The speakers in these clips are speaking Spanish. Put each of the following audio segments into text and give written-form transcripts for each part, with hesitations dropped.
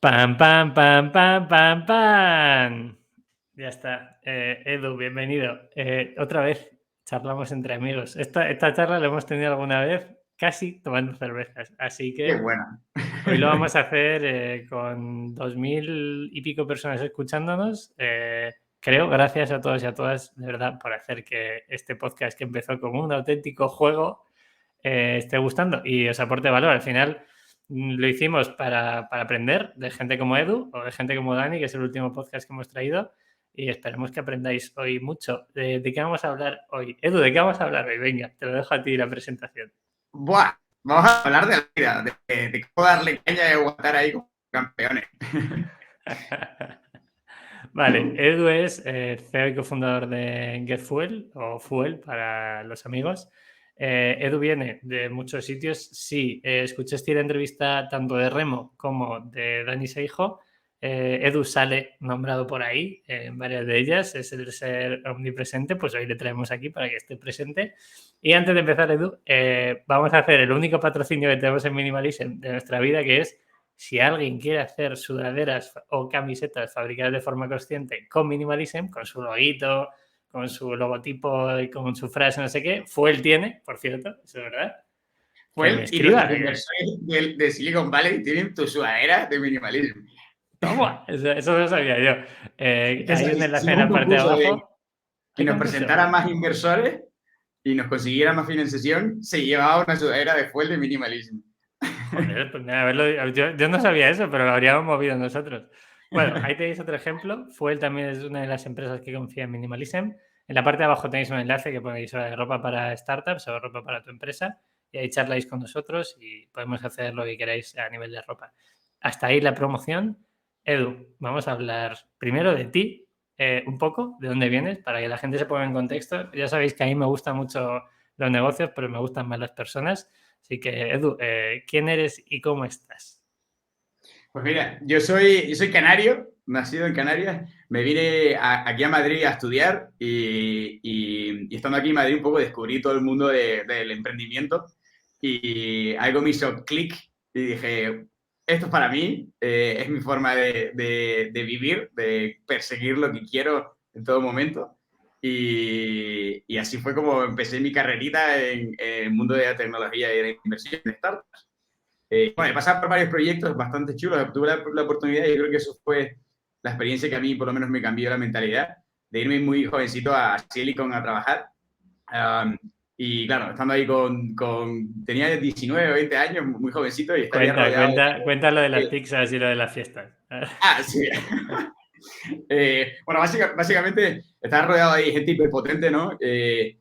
Pam, pam, pam, pam, pam, pam. Ya está. Edu, bienvenido. Otra vez charlamos entre amigos. Esta charla la hemos tenido alguna vez casi tomando cervezas. Así Qué que buena. hoy lo vamos a hacer con 2000 y pico personas escuchándonos. Creo, gracias a todos y a todas, de verdad, por hacer que este podcast que empezó como un auténtico juego esté gustando y os aporte valor. Al final lo hicimos para aprender de gente como Edu o de gente como Dani, que es el último podcast que hemos traído, y esperemos que aprendáis hoy mucho. ¿De qué vamos a hablar hoy? Edu, ¿de qué vamos a hablar hoy? Venga, te lo dejo a ti la presentación. Buah, vamos a hablar de la vida, de cómo darle caña y aguantar ahí como campeones. Vale, Edu es CEO y cofundador de GetFuel o Fuel para los amigos. Edu viene de muchos sitios. Sí, escuchaste la entrevista tanto de Remo como de Dani Seijo. Edu sale nombrado por ahí en varias de ellas. Es el ser omnipresente, pues hoy le traemos aquí para que esté presente. Y antes de empezar, Edu, vamos a hacer el único patrocinio que tenemos en Minimalism de nuestra vida, que es si alguien quiere hacer sudaderas o camisetas fabricadas de forma consciente con Minimalism, con su loguito, con su logotipo y con su frase, no sé qué, Fuel tiene, por cierto, eso es verdad, Fue que me él y nuestros escriba. inversores de Silicon Valley tienen tu sudadera de minimalismo. Toma, eso no lo sabía yo. Hay un enlace en Hicimos un la parte de concurso de abajo. que ¿Hay nos concurso? presentara más inversores y nos consiguiera más financiación, se llevaba una sudadera de Fuel de minimalismo. Joder, pues nada, yo no sabía eso, pero lo habríamos movido nosotros. Bueno, ahí tenéis otro ejemplo. Fuel también es una de las empresas que confía en Minimalism. En la parte de abajo tenéis un enlace que ponéis ropa para startups o ropa para tu empresa y ahí charláis con nosotros y podemos hacer lo que queráis a nivel de ropa. Hasta ahí la promoción. Edu, vamos a hablar primero de ti, un poco, de dónde vienes, para que la gente se ponga en contexto. Ya sabéis que a mí me gustan mucho los negocios, pero me gustan más las personas. Así que, Edu, ¿quién eres y cómo estás? Pues mira, yo soy canario, nacido en Canarias. Me vine aquí a Madrid a estudiar y estando aquí en Madrid un poco descubrí todo el mundo del emprendimiento y algo me hizo clic y dije, esto es para mí, es mi forma de vivir, de perseguir lo que quiero en todo momento. Y así fue como empecé mi carrerita en el mundo de la tecnología y de la inversión en startups. Bueno, he pasado por varios proyectos bastante chulos, tuve la oportunidad y yo creo que eso fue la experiencia que a mí por lo menos me cambió la mentalidad de irme muy jovencito a Silicon a trabajar. Um, y claro, estando ahí tenía 19 o 20 años, muy jovencito y estaría rodeado Cuenta lo de las de... pizzas y lo de las fiestas. Sí. Bueno, básicamente estaba rodeado de gente hiperpotente, ¿no? Que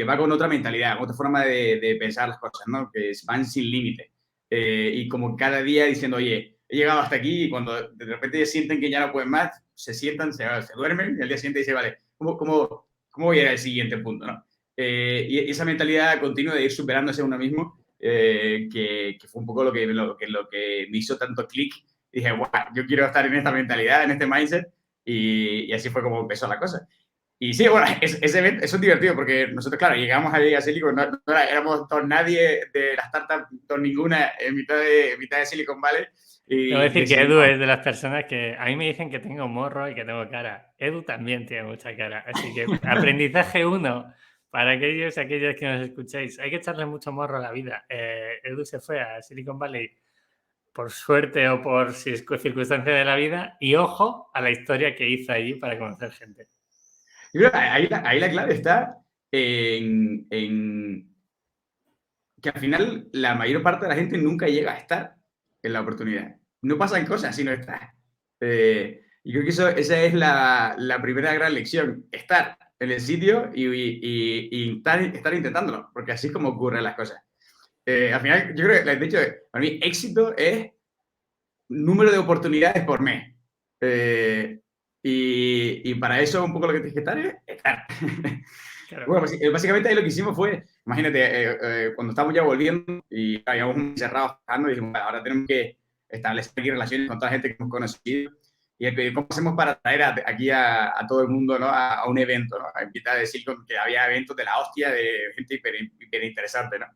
va con otra mentalidad, otra forma de pensar las cosas, ¿no? Que van sin límite. Y como cada día diciendo, oye, he llegado hasta aquí y cuando de repente sienten que ya no pueden más, se sientan, se duermen y al día siguiente dicen, vale, ¿cómo voy a ir al siguiente punto, ¿no? Y esa mentalidad continua de ir superándose a uno mismo, que fue un poco lo que me hizo tanto clic. Dije, wow, yo quiero estar en esta mentalidad, en este mindset, y así fue como empezó la cosa. Y sí, bueno, ese evento, eso es divertido porque nosotros, claro, llegamos ahí a Silicon, éramos todos nadie de la startup, todos ninguna, en mitad de Silicon Valley, Debo y decir que Edu decidimos, es de las personas que a mí me dicen que tengo morro y que tengo cara. Edu también tiene mucha cara. Así que aprendizaje uno para aquellos que nos escucháis. Hay que echarle mucho morro a la vida. Edu se fue a Silicon Valley por suerte o por circunstancia de la vida y ojo a la historia que hizo allí para conocer gente. yo creo que ahí la clave está en que al final la mayor parte de la gente nunca llega a estar en la oportunidad. No pasan cosas si no estás. Y creo que esa es la primera gran lección, estar en el sitio y estar intentándolo, porque así es como ocurren las cosas. Al final, yo creo que, de hecho, para mí éxito es número de oportunidades por mes. Y para eso un poco lo que tienes que estar es estar. Claro. Bueno, básicamente ahí lo que hicimos fue, imagínate, cuando estábamos ya volviendo y habíamos encerrados trabajando, dijimos, "Vale, ahora tenemos que establecer aquí relaciones con toda la gente que hemos conocido y cómo hacemos para traer aquí a todo el mundo, ¿no? A un evento, ¿no? A invitar a decir que había eventos de la hostia de gente hiper interesante, ¿no?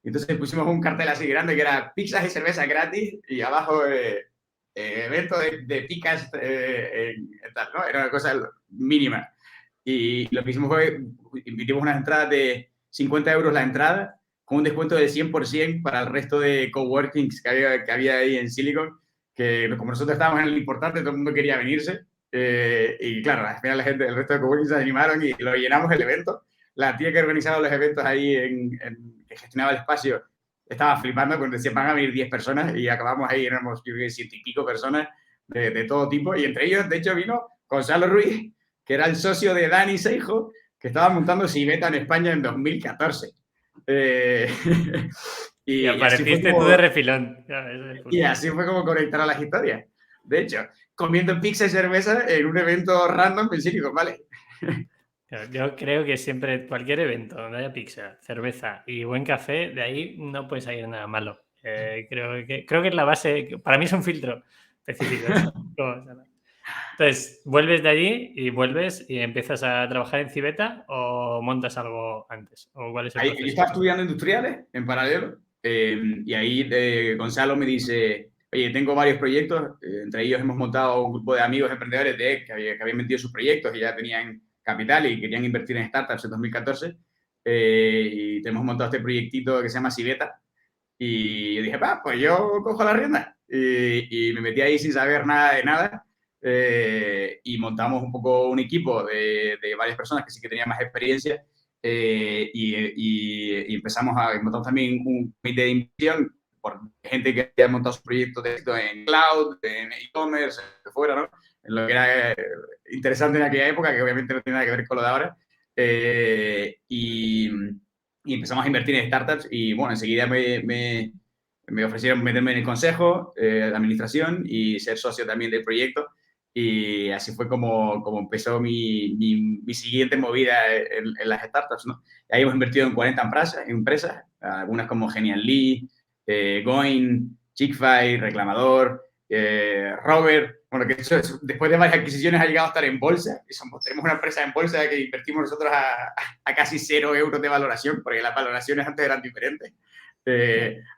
Y entonces pusimos un cartel así grande que era pizzas y cerveza gratis y abajo evento de picas tal, ¿no? Era una cosa mínima. Y lo que hicimos fue, emitimos unas entradas de 50 euros la entrada, con un descuento del 100% para el resto de coworkings que había ahí en Silicon, que como nosotros estábamos en el importante, todo el mundo quería venirse. Y claro, al final el resto de coworkings se animaron y lo llenamos el evento. La tía que organizaba los eventos ahí, que gestionaba el espacio, estaba flipando cuando decía, van a venir 10 personas y acabamos ahí, éramos, yo creo que 100 y pico personas de todo tipo. Y entre ellos, de hecho, vino Gonzalo Ruiz, que era el socio de Dani Seijo, que estaba montando Civeta en España en 2014. Y Y así fue apareciste tú como, de refilón. y así fue como conectaron las historias. De hecho, comiendo pizza y cerveza en un evento random en Silicon Valley. Yo creo que siempre, cualquier evento donde haya pizza, cerveza y buen café, de ahí no puede salir nada malo. Creo que es la base, para mí es un filtro específico eso. Entonces, ¿vuelves de allí y vuelves y empiezas a trabajar en Civeta o montas algo antes? ¿O cuál es el Ahí, yo proceso? estaba estudiando industriales en paralelo y ahí Gonzalo me dice, oye, tengo varios proyectos, entre ellos hemos montado un grupo de amigos emprendedores que habían metido sus proyectos y ya tenían capital y querían invertir en startups en 2014 y tenemos montado este proyectito que se llama Civeta y yo dije, pues yo cojo la rienda y me metí ahí sin saber nada de nada y montamos un poco un equipo de varias personas que sí que tenían más experiencia y empezamos montamos también un comité de inversión por gente que había montado sus proyectos de éxito en cloud, en e-commerce, de fuera, ¿no? En lo que era interesante en aquella época, que obviamente no tiene nada que ver con lo de ahora. Y empezamos a invertir en startups y bueno, enseguida me ofrecieron meterme en el consejo de administración y ser socio también del proyecto. Y así fue como empezó mi siguiente movida en las startups, ¿no? Ahí hemos invertido en 40 empresas algunas como Genial.ly, Goin, Chickfy, Reclamador, Robert, bueno, que eso, después de varias adquisiciones ha llegado a estar en bolsa. Tenemos una empresa en bolsa que invertimos nosotros a casi 0 euros de valoración, porque las valoraciones antes eran diferentes.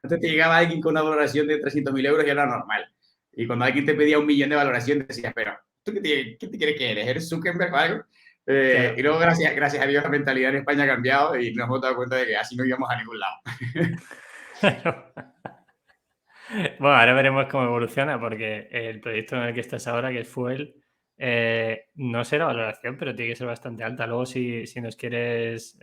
Antes te llegaba alguien con una valoración de 300.000 euros y era normal. Y cuando alguien te pedía 1 millón de valoración, decías, pero, ¿tú qué te quieres que eres? ¿Eres Zuckerberg o algo? Claro. Y luego, gracias a Dios, la mentalidad en España ha cambiado y nos hemos dado cuenta de que así no íbamos a ningún lado. Bueno, ahora veremos cómo evoluciona, porque el proyecto en el que estás ahora, que es Fuel, no sé la valoración, pero tiene que ser bastante alta. Luego, si nos quieres,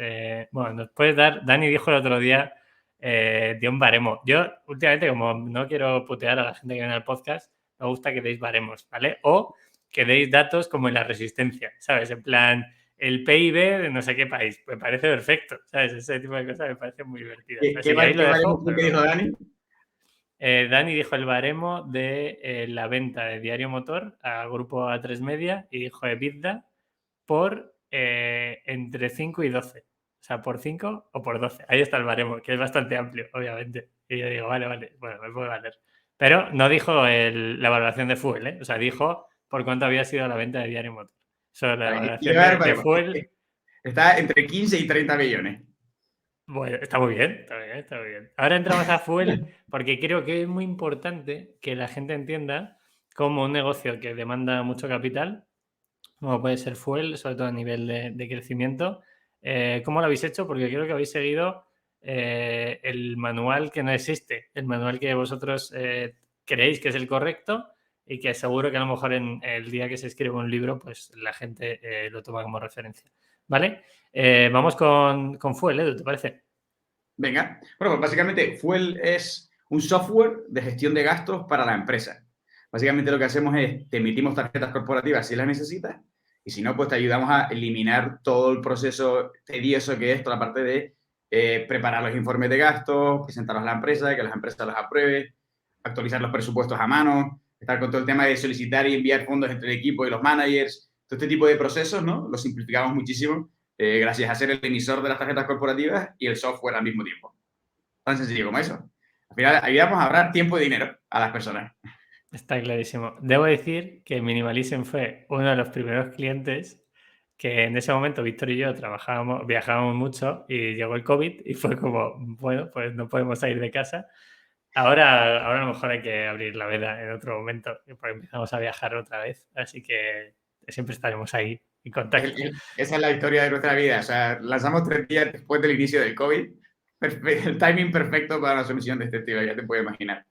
bueno, nos puedes dar, Dani dijo el otro día, dio un baremo. Yo, últimamente, como no quiero putear a la gente que viene al podcast, me gusta que deis baremos, ¿vale? O que deis datos como en la resistencia, ¿sabes? En plan, el PIB de no sé qué país. Me parece perfecto, ¿sabes? Ese tipo de cosas me parecen muy divertidas. ¿Qué, Así que ahí lo qué dejo. fue que dijo Dani? Dani dijo el baremo de la venta de Diario Motor a Grupo A3 Media y dijo EBITDA por entre 5 y 12. O sea, por 5 o por 12. Ahí está el baremo, que es bastante amplio, obviamente. Y yo digo, vale, bueno, me puede valer. Pero no dijo la valoración de Fuel, ¿eh? O sea, dijo por cuánto había sido la venta de Diario Motor. Sobre la valoración de Fuel. Está entre 15 y 30 millones. Bueno, está muy bien, está bien, está muy bien. Ahora entramos a Fuel porque creo que es muy importante que la gente entienda cómo un negocio que demanda mucho capital, como puede ser Fuel, sobre todo a nivel de crecimiento, ¿cómo lo habéis hecho? Porque creo que habéis seguido el manual que no existe, el manual que vosotros creéis que es el correcto y que seguro que a lo mejor en el día que se escribe un libro, pues la gente lo toma como referencia. ¿Vale? Vamos con Fuel, Edu, ¿te parece? Venga. Bueno, pues básicamente Fuel es un software de gestión de gastos para la empresa. Básicamente lo que hacemos es, te emitimos tarjetas corporativas si las necesitas y si no, pues te ayudamos a eliminar todo el proceso tedioso que es toda la parte de preparar los informes de gastos, presentarlos a la empresa, que las empresas los aprueben, actualizar los presupuestos a mano, estar con todo el tema de solicitar y enviar fondos entre el equipo y los managers. Todo este tipo de procesos, ¿no? Los simplificamos muchísimo gracias a ser el emisor de las tarjetas corporativas y el software al mismo tiempo. Tan sencillo como eso. Al final, ayudamos a ahorrar tiempo y dinero a las personas. Está clarísimo. Debo decir que Minimalism fue uno de los primeros clientes que en ese momento Víctor y yo viajábamos mucho y llegó el COVID y fue como, bueno, pues no podemos salir de casa. Ahora a lo mejor hay que abrir la veda en otro momento, porque empezamos a viajar otra vez. Así que siempre estaremos ahí en contacto. Esa es la historia de nuestra vida. O sea, lanzamos 3 días después del inicio del COVID. El timing perfecto para una solución de este estilo, ya te puedes imaginar.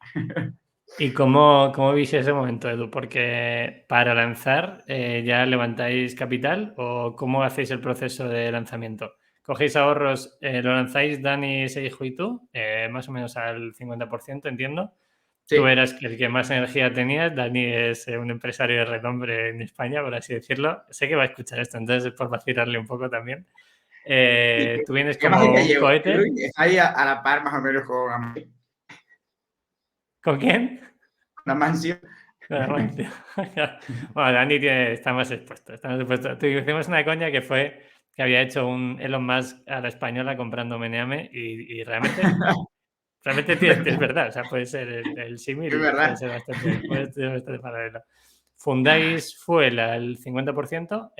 ¿Y cómo viste ese momento, Edu? Porque para lanzar, ¿ya levantáis capital o cómo hacéis el proceso de lanzamiento? ¿Cogéis ahorros, lo lanzáis Dani, Seijo y tú? Más o menos al 50%, entiendo. Tú Sí. eras el que más energía tenías, Dani es un empresario de renombre en España, por así decirlo. Sé que va a escuchar esto, entonces es por vacilarle un poco también. Tú vienes ¿Qué más es como un gallego? cohete. Está ahí a la par más o menos con ¿Con quién? Amancio. Bueno, Dani está más expuesto. Está más expuesto. Hicimos una coña que fue que había hecho un Elon Musk a la española comprando Meneame y realmente es verdad. O sea, puede ser el Es símil, verdad. puede ser bastante paralelo. Fundáis Fuel al 50%.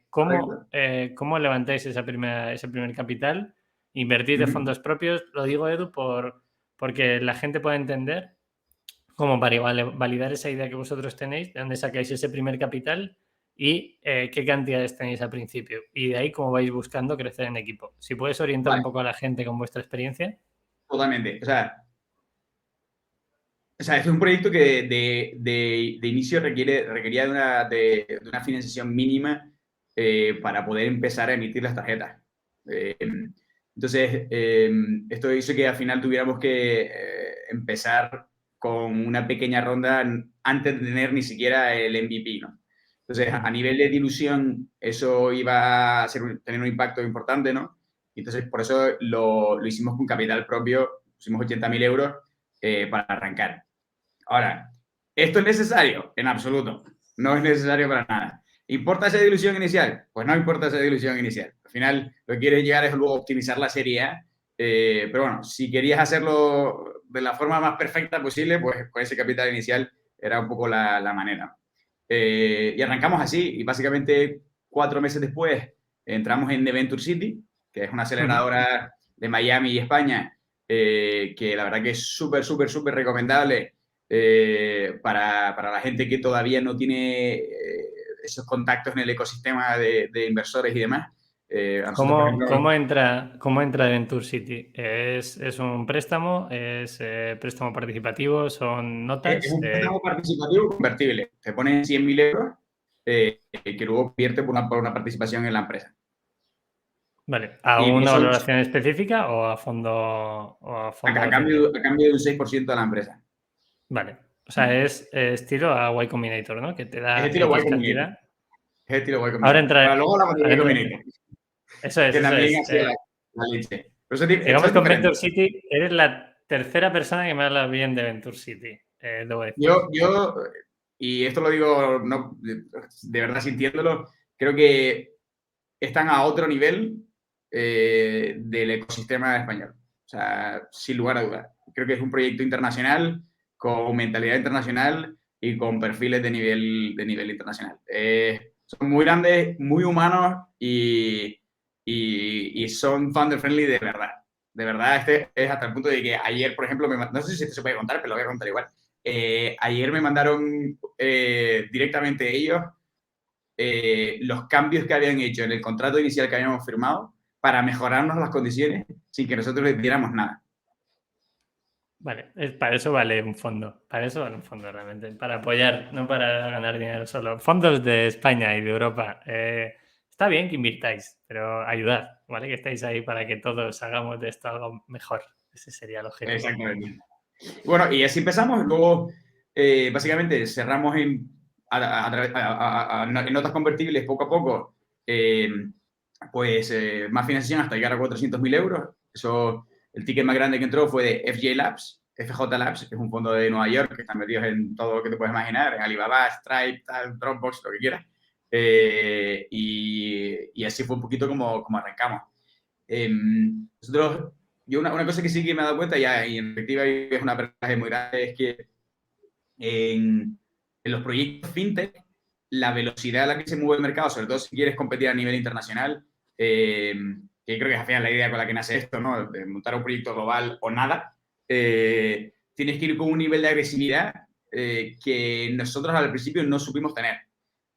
Correcto. ¿Cómo levantáis ese primer capital? ¿Invertís de fondos propios? Lo digo, Edu, porque la gente pueda entender como para validar esa idea que vosotros tenéis, de dónde sacáis ese primer capital y qué cantidades tenéis al principio. Y de ahí cómo vais buscando crecer en equipo. Si puedes orientar un Vale, poco a la gente con vuestra experiencia. totalmente. O sea, este es un proyecto que de inicio requería de una financiación mínima para poder empezar a emitir las tarjetas. Entonces, esto hizo que al final tuviéramos que empezar con una pequeña ronda antes de tener ni siquiera el MVP, ¿no? Entonces, a nivel de dilución, eso iba a tener un impacto importante, ¿no? Entonces, por eso lo hicimos con capital propio, pusimos 80.000 euros para arrancar. Ahora, ¿esto es necesario? En absoluto. No es necesario para nada. ¿Importa esa dilución inicial? Pues no importa esa dilución inicial. Al final, lo que quieres llegar es luego optimizar la serie A. Pero bueno, si querías hacerlo de la forma más perfecta posible, pues con ese capital inicial era un poco la manera. Y arrancamos así. Y básicamente 4 meses después entramos en The Venture City, que es una aceleradora de Miami y España, que la verdad que es súper, súper, súper recomendable para la gente que todavía no tiene esos contactos en el ecosistema de inversores y demás. A nosotros, por ¿Cómo, ejemplo, cómo entra Venture City? ¿Es un préstamo? ¿Es préstamo participativo? ¿Son es notas? un préstamo participativo convertible. Te ponen 100.000 euros que luego pierde por una participación en la empresa. Vale, ¿a Y una eso valoración específica o a fondo vacío? a cambio de un 6% de la empresa. Vale, o sea, es estilo a Y Combinator, ¿no? Que te Es da estilo Y X Combinator. cantidad. Es estilo Y Ahora Combinator. Bueno, entra, luego la ahora de Y Combinator, eso es, que eso también es. ha sido la leche. Pero esto Sigamos es con diferente. Venture City. Eres la tercera persona que me habla bien de Venture City, debo decir. Yo, y esto lo digo no, de verdad sintiéndolo, creo que están a otro nivel del ecosistema español. O sea, sin lugar a dudas. Creo que es un proyecto internacional, con mentalidad internacional y con perfiles de nivel internacional. Son muy grandes, muy humanos y son founder friendly de verdad. De verdad, este es hasta el punto de que ayer, por ejemplo, no sé si esto se puede contar, pero lo voy a contar igual. Ayer me mandaron directamente ellos los cambios que habían hecho en el contrato inicial que habíamos firmado para mejorarnos las condiciones sin que nosotros les diéramos nada. Vale, para eso vale un fondo. Para eso vale un fondo realmente. Para apoyar, no para ganar dinero solo. Fondos de España y de Europa. Está bien que invirtáis, pero ayudad, ¿vale? Que estáis ahí para que todos hagamos de esto algo mejor. Ese sería el objetivo. Exactamente. Bueno, y así empezamos. Luego, básicamente, cerramos en notas convertibles poco a poco, pues más financiación hasta llegar a 400.000 euros. Eso, el ticket más grande que entró fue de FJ Labs, FJ Labs, que es un fondo de Nueva York que están metidos en todo lo que te puedes imaginar, en Alibaba, Stripe, tal, Dropbox, lo que quieras. Y así fue un poquito como arrancamos. Nosotros, yo una cosa que sí que me he dado cuenta ya, y en efectiva es una aprendizaje muy grande, es que en los proyectos fintech, la velocidad a la que se mueve el mercado, sobre todo si quieres competir a nivel internacional, que creo que es al final la idea con la que nace esto, ¿no? De montar un proyecto global o nada, tienes que ir con un nivel de agresividad que nosotros al principio no supimos tener.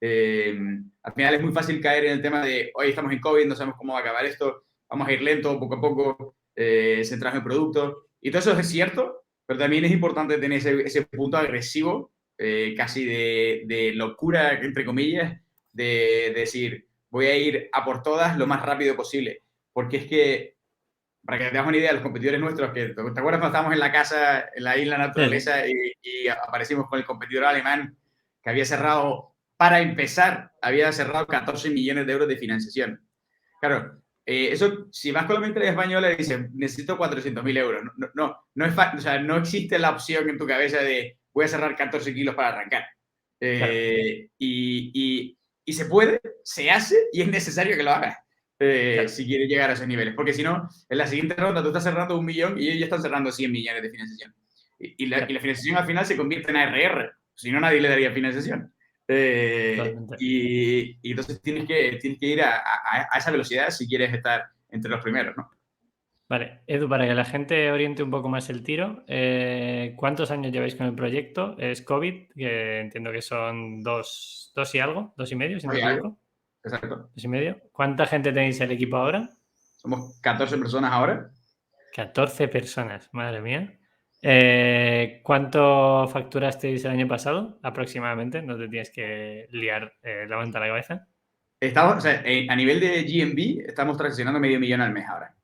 Al final es muy fácil caer en el tema de, hoy estamos en COVID, no sabemos cómo va a acabar esto, vamos a ir lento, poco a poco, centrados en el producto. Y todo eso es cierto, pero también es importante tener ese punto agresivo, casi de locura, entre comillas, de decir, voy a ir a por todas lo más rápido posible. Porque es que, para que te hagas una idea, los competidores nuestros, que ¿te acuerdas cuando estábamos en la casa, en la isla naturaleza, y aparecimos con el competidor alemán que había cerrado, para empezar, había cerrado 14 millones de euros de financiación? Claro, eso, si vas con la mentalidad española y dices, necesito 400.000 euros. No es o sea, no existe la opción en tu cabeza de voy a cerrar 14 kilos para arrancar. Claro. Y se puede, se hace y es necesario que lo hagas Claro. si quieres llegar a esos niveles. Porque si no, en la siguiente ronda tú estás cerrando 1 millón y ellos ya están cerrando 100 millones de financiación. Y la financiación al final se convierte en ARR. Si no, nadie le daría financiación. Totalmente. Y entonces tienes que ir a esa velocidad si quieres estar entre los primeros, ¿no? Vale, Edu, para que la gente oriente un poco más el tiro, ¿cuántos años lleváis con el proyecto? Es COVID, que entiendo que son dos y algo, 2 y medio, si no me Oye, algo. equivoco. Exacto. 2 y medio. ¿Cuánta gente tenéis en el equipo ahora? Somos 14 personas ahora. 14 personas, madre mía. ¿Cuánto facturasteis el año pasado? Aproximadamente, no te tienes que liar la manta a la cabeza. Estamos, o sea, a nivel de GMV, estamos transaccionando $500,000 al mes ahora.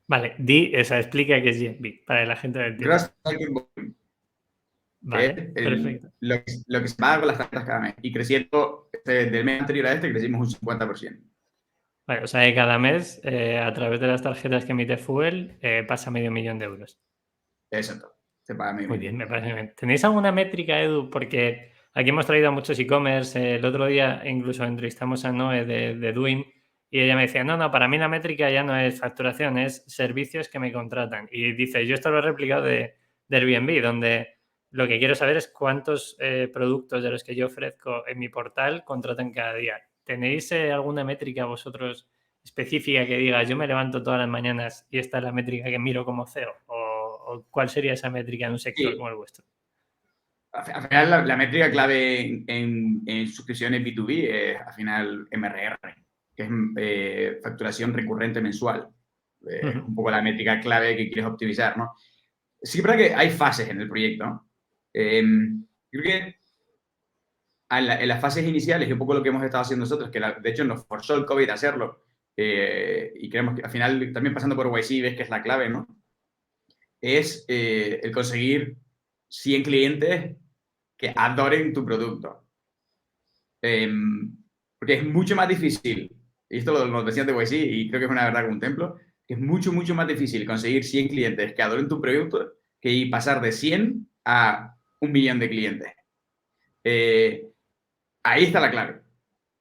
Vale, explica qué es GMV, para que la gente lo entienda. Gross Marketing Volume, que Vale, es perfecto. lo que se paga con las tarjetas cada mes. Y creciendo, del mes anterior a este, crecimos un 50%. Vale, o sea que cada mes, a través de las tarjetas que emite Fuel, pasa $500,000. Exacto. Se paga medio Muy millón. bien, me parece bien. ¿Tenéis alguna métrica, Edu? Porque aquí hemos traído a muchos e-commerce. El otro día incluso entrevistamos a Noé de Doing y ella me decía, no, para mí la métrica ya no es facturación, es servicios que me contratan. Y dice, yo esto lo he replicado de Airbnb, donde lo que quiero saber es cuántos productos de los que yo ofrezco en mi portal contratan cada día. ¿Tenéis alguna métrica vosotros específica que diga, yo me levanto todas las mañanas y esta es la métrica que miro como CEO? ¿O cuál sería esa métrica en un sector Sí. como el vuestro? Al final, la métrica clave en suscripciones B2B es, al final, MRR, que es facturación recurrente mensual. Es un poco la métrica clave que quieres optimizar, ¿no? Sí, es verdad que hay fases en el proyecto, ¿no? Creo que en las fases iniciales, y un poco lo que hemos estado haciendo nosotros, que de hecho nos forzó el COVID a hacerlo, y creemos que al final, también pasando por YC, ves que es la clave, ¿no? Es el conseguir 100 clientes que adoren tu producto. Porque es mucho más difícil, y esto lo decían de YC, y creo que es una verdad como un templo, que es mucho, mucho más difícil conseguir 100 clientes que adoren tu producto que pasar de 100 a 1 millón de clientes. Ahí está la clave.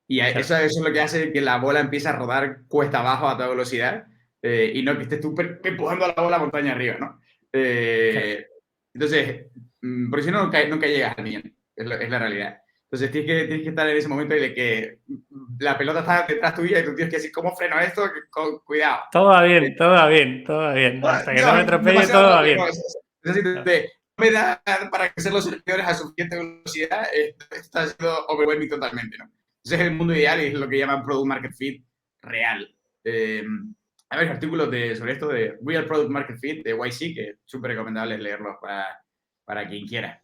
Y Claro. eso es lo que hace que la bola empiece a rodar cuesta abajo a toda velocidad y no que estés tú empujando la bola montaña arriba, ¿no? Claro. Entonces, porque si no, nunca llegas al millón, es la realidad. Entonces tienes que estar en ese momento de que la pelota está detrás tuya y tú tienes que decir, ¿cómo freno esto? Cuidado. Todo va bien, todo va bien, todo va bien. Hasta que no me atropelle, todo va bien. No me da para crecer los servidores a suficiente velocidad, esto está siendo overwhelming totalmente, ¿no? Ese es el mundo ideal y es lo que llaman Product Market Fit real. Hay varios artículos sobre esto de Real Product Market Fit de YC, que es súper recomendable leerlos para quien quiera.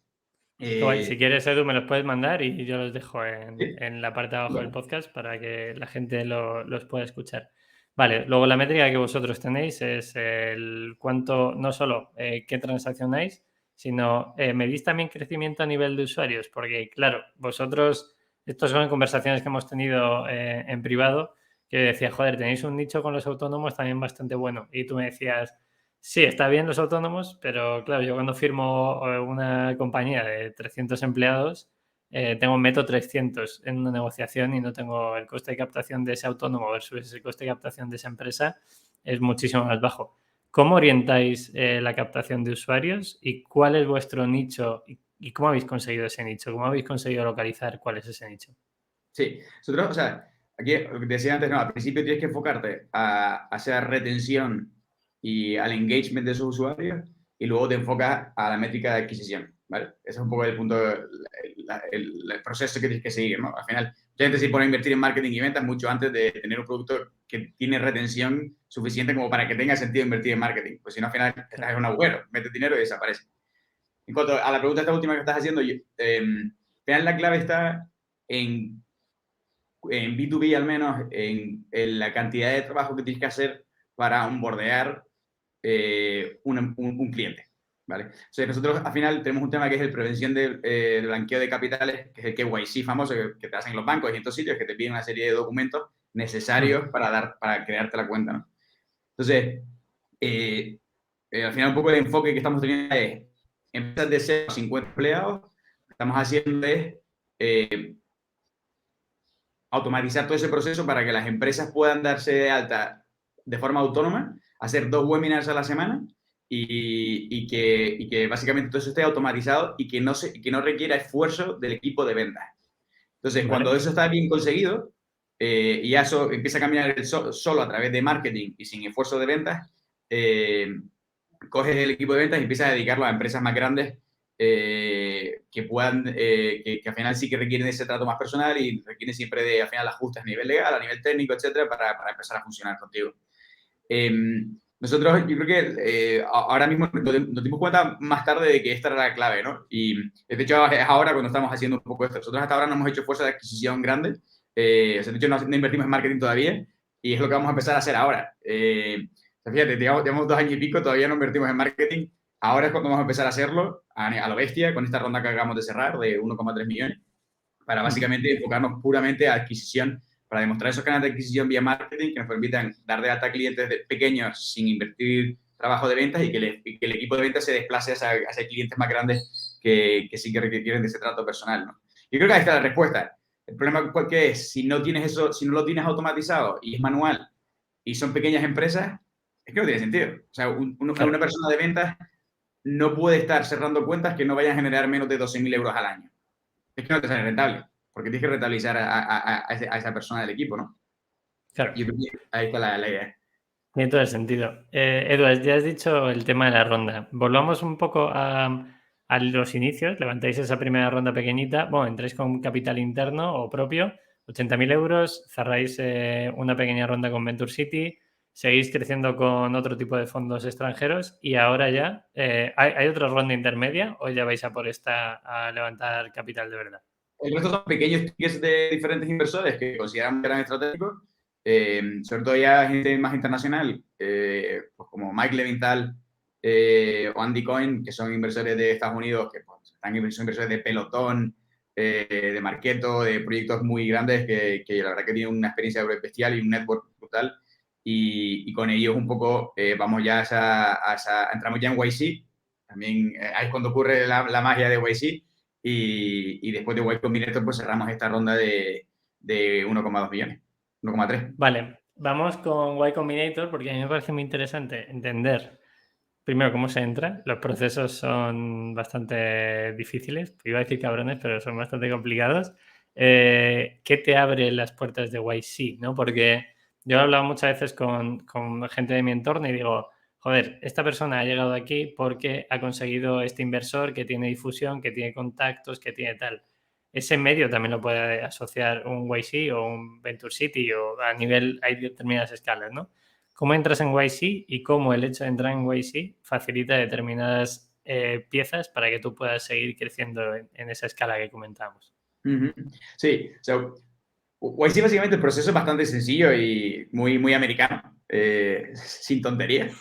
Si quieres, Edu, me los puedes mandar y yo los dejo ¿Sí? en la parte de abajo del Bueno. podcast para que la gente los pueda escuchar. Vale, luego la métrica que vosotros tenéis es el cuánto, no solo qué transaccionáis, sino medís también crecimiento a nivel de usuarios, porque claro, vosotros, estas son conversaciones que hemos tenido en privado, que decía, joder, tenéis un nicho con los autónomos también bastante bueno. Y tú me decías, sí, está bien los autónomos, pero claro, yo cuando firmo una compañía de 300 empleados, meto 300 en una negociación y no tengo el coste de captación de ese autónomo versus el coste de captación de esa empresa, es muchísimo más bajo. ¿Cómo orientáis la captación de usuarios y cuál es vuestro nicho y cómo habéis conseguido ese nicho? ¿Cómo habéis conseguido localizar cuál es ese nicho? Sí, nosotros, o sea, aquí lo que te decía antes, no, al principio tienes que enfocarte a hacer retención y al engagement de esos usuarios y luego te enfocas a la métrica de adquisición, ¿vale? Ese es un poco el punto, el proceso que tienes que seguir, ¿no? Al final, mucha gente se pone a invertir en marketing y ventas mucho antes de tener un producto que tiene retención suficiente como para que tenga sentido invertir en marketing. Pues si no, al final estás en un agujero, metes dinero y desaparece. En cuanto a la pregunta esta última que estás haciendo, al final la clave está en B2B al menos, en la cantidad de trabajo que tienes que hacer para onboardear un cliente, ¿vale? O sea, nosotros al final tenemos un tema que es el prevención del blanqueo de capitales, que es el KYC famoso que te hacen los bancos y en estos sitios, que te piden una serie de documentos necesarios para crearte la cuenta, ¿no? Entonces, al final un poco el enfoque que estamos teniendo es, en vez de ser 50 empleados, lo que estamos haciendo es automatizar todo ese proceso para que las empresas puedan darse de alta de forma autónoma, hacer 2 webinars a la semana y que básicamente todo eso esté automatizado y que no requiera esfuerzo del equipo de ventas. Entonces, cuando eso está bien conseguido y eso empieza a caminar solo a través de marketing y sin esfuerzo de ventas, coges el equipo de ventas y empiezas a dedicarlo a empresas más grandes que puedan, que al final sí que requieren ese trato más personal y requieren siempre de, al final, ajustes a nivel legal, a nivel técnico, etcétera, para empezar a funcionar contigo. Nosotros, yo creo que ahora mismo nos dimos cuenta más tarde de que esta era la clave, ¿no? Y de hecho es ahora cuando estamos haciendo un poco esto. Nosotros hasta ahora no hemos hecho fuerza de adquisición grande, o sea, de hecho no invertimos en marketing todavía y es lo que vamos a empezar a hacer ahora. O sea, fíjate, llevamos 2 años y pico, todavía no invertimos en marketing. Ahora es cuando vamos a empezar a hacerlo a lo bestia con esta ronda que acabamos de cerrar de 1,3 millones para básicamente enfocarnos puramente a adquisición, para demostrar esos canales de adquisición vía marketing que nos permitan dar de alta a clientes pequeños sin invertir trabajo de ventas y que el equipo de ventas se desplace hacia clientes más grandes que sí que requieren de ese trato personal, ¿no? Yo creo que ahí está la respuesta. El problema que es, si no tienes eso, si no lo tienes automatizado y es manual y son pequeñas empresas, es que no tiene sentido. O sea, una persona de ventas no puede estar cerrando cuentas que no vayan a generar menos de 12.000 euros al año. Es que no te sale rentable, porque tienes que rentabilizar a esa persona del equipo, ¿no? Claro. Y ahí está la idea. Tiene todo el sentido. Eduard, ya has dicho el tema de la ronda. Volvamos un poco a los inicios. Levantáis esa primera ronda pequeñita. Bueno, entráis con capital interno o propio, 80.000 euros. Cerráis una pequeña ronda con Venture City. Seguís creciendo con otro tipo de fondos extranjeros. Y ahora ya, ¿hay otra ronda intermedia o ya vais a por esta a levantar capital de verdad? El resto son pequeños tickets de diferentes inversores que consideran que eran estratégicos, sobre todo ya gente más internacional, pues como Mike Levinthal o Andy Cohen, que son inversores de Estados Unidos, que pues, son inversores de Pelotón, de Marketo, de proyectos muy grandes que la verdad que tienen una experiencia bestial y un network brutal. Y con ellos un poco vamos ya entramos ya en YC, también ahí es cuando ocurre la magia de YC. Y después de Y Combinator, pues cerramos esta ronda de 1,2 millones, 1,3. Vale, vamos con Y Combinator porque a mí me parece muy interesante entender primero cómo se entra. Los procesos son bastante difíciles, iba a decir cabrones, pero son bastante complicados. ¿Qué te abre las puertas de YC? ¿No? Porque yo he hablado muchas veces con gente de mi entorno y digo, joder, esta persona ha llegado aquí porque ha conseguido este inversor que tiene difusión, que tiene contactos, que tiene tal. Ese medio también lo puede asociar un YC o un Venture City o a nivel, hay determinadas escalas, ¿no? ¿Cómo entras en YC y cómo el hecho de entrar en YC facilita determinadas piezas para que tú puedas seguir creciendo en esa escala que comentábamos? Sí, o sea, YC básicamente el proceso es bastante sencillo y muy, muy americano, sin tonterías.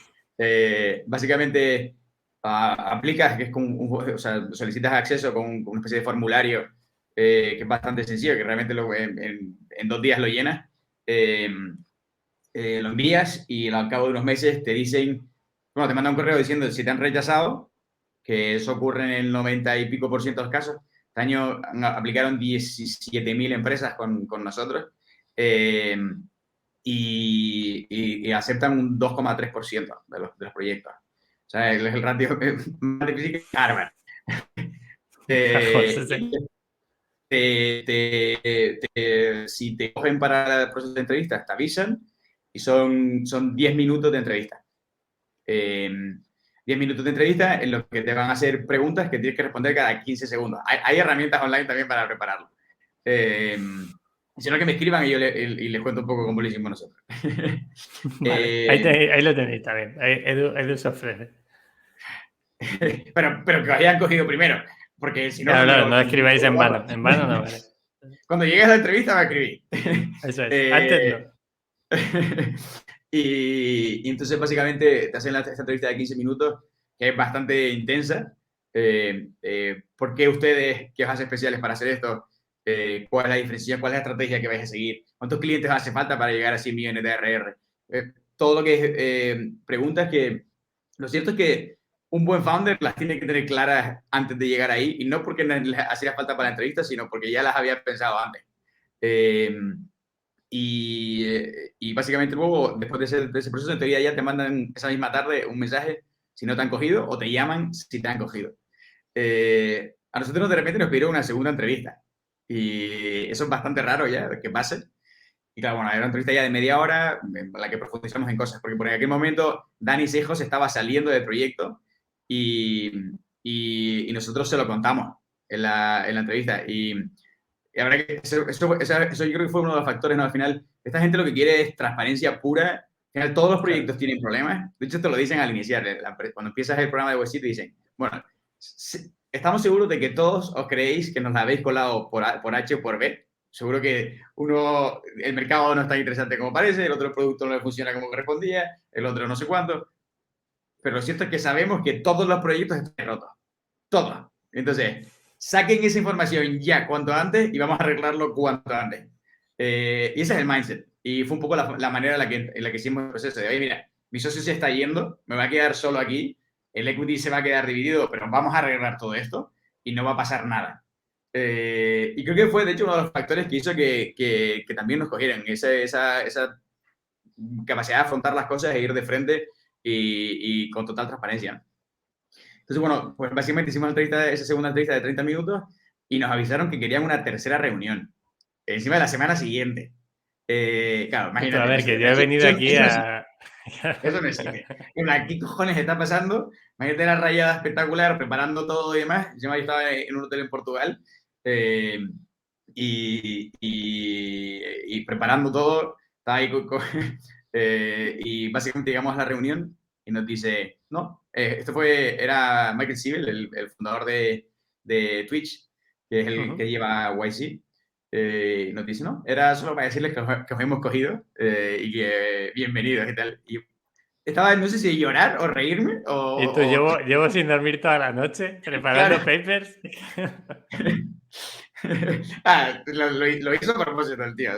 Básicamente aplicas, que es como o sea, solicitas acceso con una especie de formulario que es bastante sencillo, que realmente en 2 días lo llenas. Lo envías y al cabo de unos meses te dicen, bueno, te mandan un correo diciendo si te han rechazado, que eso ocurre en el 90 y pico por ciento de los casos. Este año aplicaron 17.000 empresas con nosotros y aceptan un 2,3% de los proyectos. O sea, es el ratio más difícil que Harvard. Si te cogen para el proceso de entrevistas, te avisan y son 10 minutos de entrevista. 10 10 minutos de entrevista en los que te van a hacer preguntas que tienes que responder cada 15 segundos. Hay herramientas online también para prepararlo. Sino que me escriban y les cuento un poco cómo lo hicimos nosotros. Vale, ahí lo tenéis también. Edu se ofrece. pero que os hayan cogido primero, porque si no... Claro, no escribáis en vano. En vano no vale. Cuando llegues a la entrevista me escribí. Eso es, antes no. Y entonces básicamente te hacen esta entrevista de 15 minutos, que es bastante intensa. ¿Por qué ustedes, qué os hace especiales para hacer esto? ¿Cuál es la diferencia? ¿Cuál es la estrategia que vais a seguir? ¿Cuántos clientes hace falta para llegar a 100 millones de ARR? Todo lo que es preguntas que... Lo cierto es que un buen founder las tiene que tener claras antes de llegar ahí, y no porque les hacía falta para la entrevista, sino porque ya las había pensado antes. Y básicamente luego, después de ese proceso, en teoría ya te mandan esa misma tarde un mensaje si no te han cogido, o te llaman si te han cogido. A nosotros de repente nos pidieron una segunda entrevista, y eso es bastante raro ya que pase. Y claro, bueno, era una entrevista ya de media hora en la que profundizamos en cosas, porque por aquel momento Dani Sejos estaba saliendo del proyecto y nosotros se lo contamos en la entrevista. Y la verdad que eso yo creo que fue uno de los factores, ¿no? Al final, esta gente lo que quiere es transparencia pura. Al final, todos los proyectos tienen problemas. De hecho, te lo dicen al iniciar. Cuando empiezas el programa de Webseed, te dicen, bueno, estamos seguros de que todos os creéis que nos la habéis colado por H o por B. Seguro que el mercado no es tan interesante como parece, el otro producto no le funciona como correspondía, el otro no sé cuánto. Pero lo cierto es que sabemos que todos los proyectos están rotos. Todos. Entonces, saquen esa información ya cuanto antes y vamos a arreglarlo cuanto antes. Y ese es el mindset. Y fue un poco la manera en la que hicimos el proceso. De, oye, mira, mi socio se está yendo, me va a quedar solo aquí, el equity se va a quedar dividido, pero vamos a arreglar todo esto y no va a pasar nada. Y creo que fue, de hecho, uno de los factores que hizo que también nos cogieran esa capacidad de afrontar las cosas e ir de frente y con total transparencia. Entonces, bueno, pues básicamente hicimos esa segunda entrevista de 30 minutos y nos avisaron que querían una tercera reunión, encima de la semana siguiente. Claro, imagínate. A ver, que yo he venido aquí a... Eso no existe. ¿Qué cojones está pasando? Imagínate la rayada espectacular, preparando todo y demás. Yo estaba en un hotel en Portugal y preparando todo. Estaba ahí y básicamente llegamos a la reunión y nos dice, no, era Michael Siebel, el fundador de Twitch, que es el que lleva YC. Nos dice, no, era solo para decirles que os hemos cogido y que bienvenidos y tal. Y estaba, no sé si llorar o reírme o... Y tú, llevo sin dormir toda la noche preparando papers. Lo hizo a propósito el tío.